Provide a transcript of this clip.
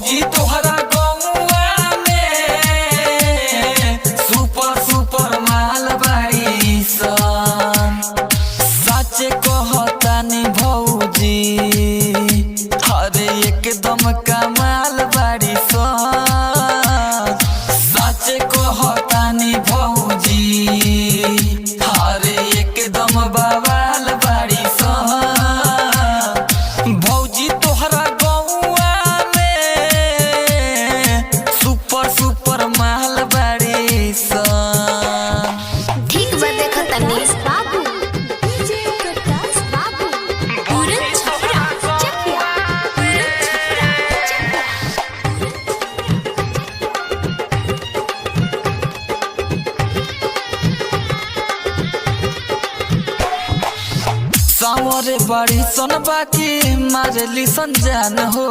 भौजी तोहरा गौआ में सुपर सुपर माल बाड़ी सन। सच कहतानी भौजी अरे एकदम कमाल बाड़ी सन। सच कहतानी भौजी अरे एकदम बवाल बाड़ी सन। भौजी तोहरा गौआ में सुपर सुपर माल बाड़ी सन। ठीक बा देखो तनीस बाबू डीजे प्रकाश बाबू पूरन छपरा चकिया पूरन छपरा सावरे बड़ी सन बाकी मारली सन जान हो।